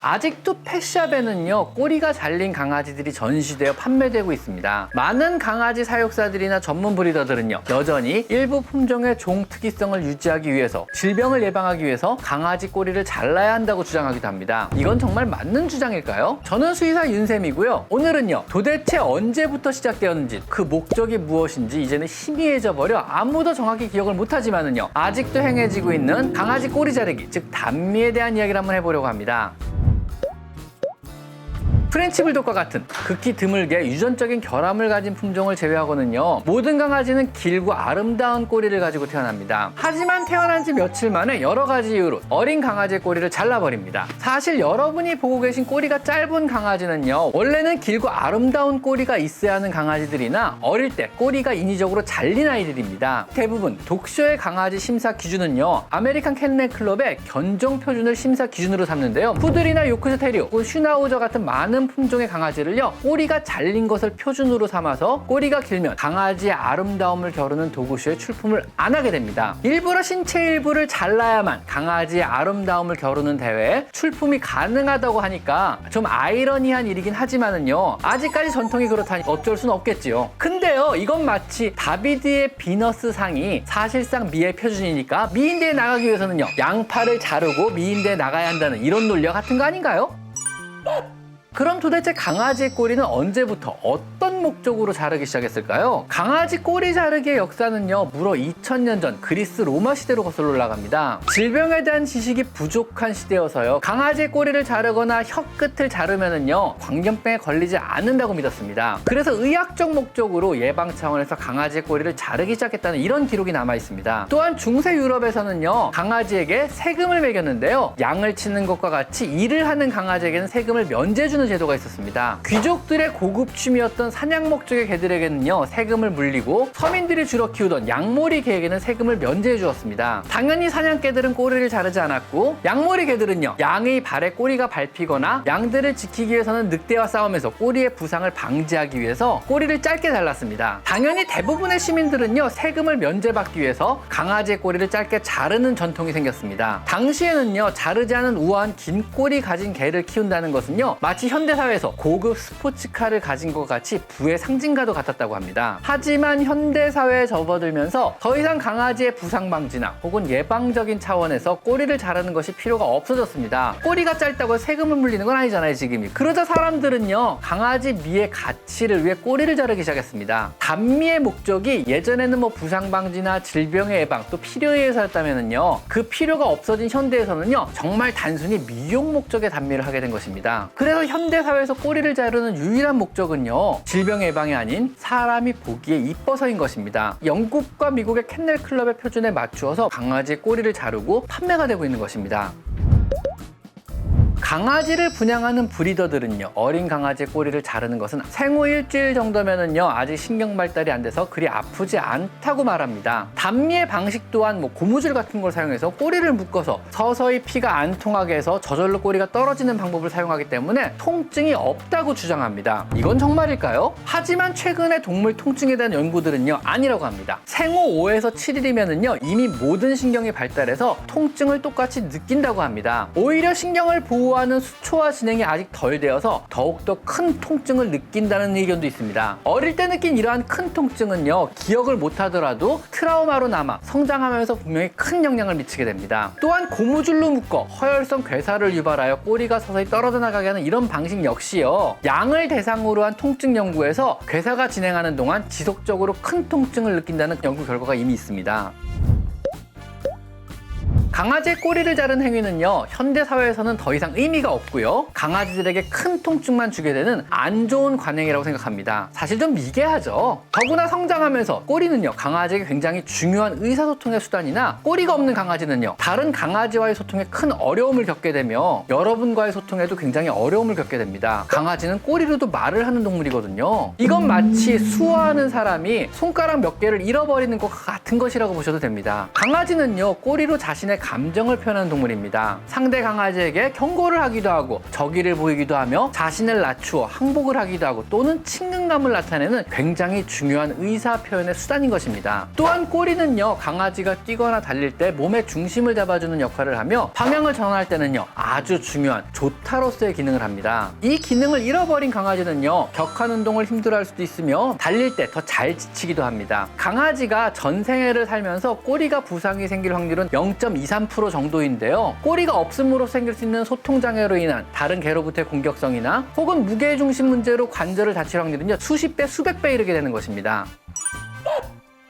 아직도 펫샵에는요, 꼬리가 잘린 강아지들이 전시되어 판매되고 있습니다. 많은 강아지 사육사들이나 전문 브리더들은요, 여전히 일부 품종의 종 특이성을 유지하기 위해서, 질병을 예방하기 위해서 강아지 꼬리를 잘라야 한다고 주장하기도 합니다. 이건 정말 맞는 주장일까요? 저는 수의사 윤쌤이고요. 오늘은요, 도대체 언제부터 시작되었는지, 그 목적이 무엇인지 이제는 희미해져 버려 아무도 정확히 기억을 못하지만은요, 아직도 행해지고 있는 강아지 꼬리 자르기, 즉 단미에 대한 이야기를 한번 해보려고 합니다. 프렌치 불독과 같은 극히 드물게 유전적인 결함을 가진 품종을 제외하고는요, 모든 강아지는 길고 아름다운 꼬리를 가지고 태어납니다. 하지만 태어난 지 며칠 만에 여러 가지 이유로 어린 강아지의 꼬리를 잘라버립니다. 사실 여러분이 보고 계신 꼬리가 짧은 강아지는요, 원래는 길고 아름다운 꼬리가 있어야 하는 강아지들이나 어릴 때 꼬리가 인위적으로 잘린 아이들입니다. 대부분 독쇼의 강아지 심사 기준은요, 아메리칸 캔넬 클럽의 견종 표준을 심사 기준으로 삼는데요, 푸들이나 요크셔 테리어 혹은 슈나우저 같은 많은 품종의 강아지를요, 꼬리가 잘린 것을 표준으로 삼아서 꼬리가 길면 강아지의 아름다움을 겨루는 도구쇼에 출품을 안 하게 됩니다. 일부러 신체 일부를 잘라야만 강아지의 아름다움을 겨루는 대회에 출품이 가능하다고 하니까 좀 아이러니한 일이긴 하지만은요, 아직까지 전통이 그렇다니 어쩔 순 없겠지요. 근데요, 이건 마치 다비드의 비너스 상이 사실상 미의 표준이니까 미인대에 나가기 위해서는요, 양팔을 자르고 미인대에 나가야 한다는 이런 논리와 같은 거 아닌가요? 그럼 도대체 강아지의 꼬리는 언제부터 어떤 목적으로 자르기 시작했을까요? 강아지 꼬리 자르기의 역사는요, 무려 2000년 전 그리스 로마 시대로 거슬러 올라갑니다. 질병에 대한 지식이 부족한 시대여서요, 강아지의 꼬리를 자르거나 혀 끝을 자르면은요, 광견병에 걸리지 않는다고 믿었습니다. 그래서 의학적 목적으로 예방 차원에서 강아지의 꼬리를 자르기 시작했다는 이런 기록이 남아 있습니다. 또한 중세 유럽에서는요, 강아지에게 세금을 매겼는데요, 양을 치는 것과 같이 일을 하는 강아지에게는 세금을 면제해주는 제도가 있었습니다. 귀족들의 고급 취미였던 사냥 목적의 개들에게는요, 세금을 물리고 서민들이 주로 키우던 양모리 개에게는 세금을 면제해 주었습니다. 당연히 사냥개들은 꼬리를 자르지 않았고, 양모리 개들은요, 양의 발에 꼬리가 밟히거나 양들을 지키기 위해서는 늑대와 싸우면서 꼬리의 부상을 방지하기 위해서 꼬리를 짧게 잘랐습니다. 당연히 대부분의 시민들은요, 세금을 면제받기 위해서 강아지의 꼬리를 짧게 자르는 전통이 생겼습니다. 당시에는요, 자르지 않은 우아한 긴 꼬리 가진 개를 키운다는 것은요, 마치 현대사회에서 고급 스포츠카를 가진 것 같이 부의 상징과도 같았다고 합니다. 하지만 현대사회에 접어들면서 더 이상 강아지의 부상 방지나 혹은 예방적인 차원에서 꼬리를 자르는 것이 필요가 없어졌습니다. 꼬리가 짧다고 세금을 물리는 건 아니잖아요, 지금이. 그러자 사람들은요, 강아지 미의 가치를 위해 꼬리를 자르기 시작했습니다. 단미의 목적이 예전에는 부상 방지나 질병의 예방, 또 필요에 의해서였다면은요, 그 필요가 없어진 현대에서는요, 정말 단순히 미용 목적의 단미를 하게 된 것입니다. 그래서 현대사회에서 꼬리를 자르는 유일한 목적은요, 질병 예방이 아닌 사람이 보기에 이뻐서인 것입니다. 영국과 미국의 캔넬 클럽의 표준에 맞추어서 강아지의 꼬리를 자르고 판매가 되고 있는 것입니다. 강아지를 분양하는 브리더들은요, 어린 강아지의 꼬리를 자르는 것은 생후 일주일 정도면은요, 아직 신경 발달이 안 돼서 그리 아프지 않다고 말합니다. 단미의 방식 또한 고무줄 같은 걸 사용해서 꼬리를 묶어서 서서히 피가 안 통하게 해서 저절로 꼬리가 떨어지는 방법을 사용하기 때문에 통증이 없다고 주장합니다. 이건 정말일까요? 하지만 최근에 동물 통증에 대한 연구들은요, 아니라고 합니다. 생후 5에서 7일이면은요, 이미 모든 신경이 발달해서 통증을 똑같이 느낀다고 합니다. 오히려 신경을 보호하는 수초화 진행이 아직 덜 되어서 더욱더 큰 통증을 느낀다는 의견도 있습니다. 어릴 때 느낀 이러한 큰 통증은요, 기억을 못하더라도 트라우마로 남아 성장하면서 분명히 큰 영향을 미치게 됩니다. 또한 고무줄로 묶어 허혈성 괴사를 유발하여 꼬리가 서서히 떨어져 나가게 하는 이런 방식 역시요, 양을 대상으로 한 통증 연구에서 괴사가 진행하는 동안 지속적으로 큰 통증을 느낀다는 연구 결과가 이미 있습니다. 강아지의 꼬리를 자른 행위는요, 현대사회에서는 더 이상 의미가 없고요, 강아지들에게 큰 통증만 주게 되는 안 좋은 관행이라고 생각합니다. 사실 좀 미개하죠. 더구나 성장하면서 꼬리는요, 강아지에게 굉장히 중요한 의사소통의 수단이나, 꼬리가 없는 강아지는요, 다른 강아지와의 소통에 큰 어려움을 겪게 되며 여러분과의 소통에도 굉장히 어려움을 겪게 됩니다. 강아지는 꼬리로도 말을 하는 동물이거든요. 이건 마치 수화하는 사람이 손가락 몇 개를 잃어버리는 것과 같은 것이라고 보셔도 됩니다. 강아지는요, 꼬리로 자신의 감정을 표현하는 동물입니다. 상대 강아지에게 경고를 하기도 하고 적의를 보이기도 하며 자신을 낮추어 항복을 하기도 하고 또는 친근감을 나타내는 굉장히 중요한 의사 표현의 수단인 것입니다. 또한 꼬리는요, 강아지가 뛰거나 달릴 때 몸의 중심을 잡아주는 역할을 하며 방향을 전환할 때는요, 아주 중요한 조타로서의 기능을 합니다. 이 기능을 잃어버린 강아지는요, 격한 운동을 힘들어할 수도 있으며 달릴 때 더 잘 지치기도 합니다. 강아지가 전생애를 살면서 꼬리가 부상이 생길 확률은 0.23% 정도인데요. 꼬리가 없음으로 생길 수 있는 소통장애로 인한 다른 개로부터의 공격성이나 혹은 무게중심 문제로 관절을 다칠 확률은요, 수십 배, 수백 배 이르게 되는 것입니다.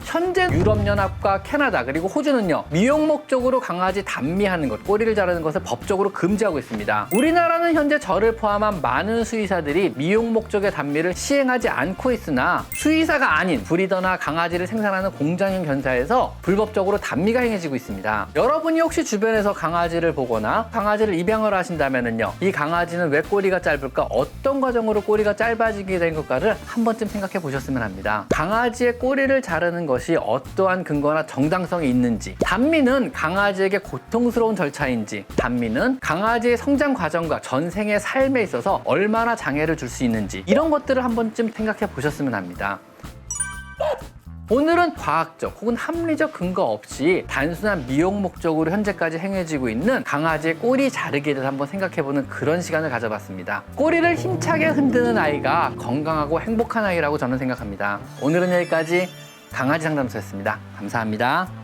현재 유럽연합과 캐나다 그리고 호주는요, 미용 목적으로 강아지 단미하는 것, 꼬리를 자르는 것을 법적으로 금지하고 있습니다. 우리나라는 현재 저를 포함한 많은 수의사들이 미용 목적의 단미를 시행하지 않고 있으나 수의사가 아닌 브리더나 강아지를 생산하는 공장형 견사에서 불법적으로 단미가 행해지고 있습니다. 여러분이 혹시 주변에서 강아지를 보거나 강아지를 입양을 하신다면요, 이 강아지는 왜 꼬리가 짧을까, 어떤 과정으로 꼬리가 짧아지게 된 것까를 한 번쯤 생각해 보셨으면 합니다. 강아지의 꼬리를 자르는 것이 어떠한 근거나 정당성이 있는지, 단미는 강아지에게 고통스러운 절차인지, 단미는 강아지의 성장 과정과 전생의 삶에 있어서 얼마나 장애를 줄 수 있는지, 이런 것들을 한 번쯤 생각해 보셨으면 합니다. 오늘은 과학적 혹은 합리적 근거 없이 단순한 미용 목적으로 현재까지 행해지고 있는 강아지의 꼬리 자르기에 대해서 한번 생각해보는 그런 시간을 가져봤습니다. 꼬리를 힘차게 흔드는 아이가 건강하고 행복한 아이라고 저는 생각합니다. 오늘은 여기까지 강아지 상담소였습니다. 감사합니다.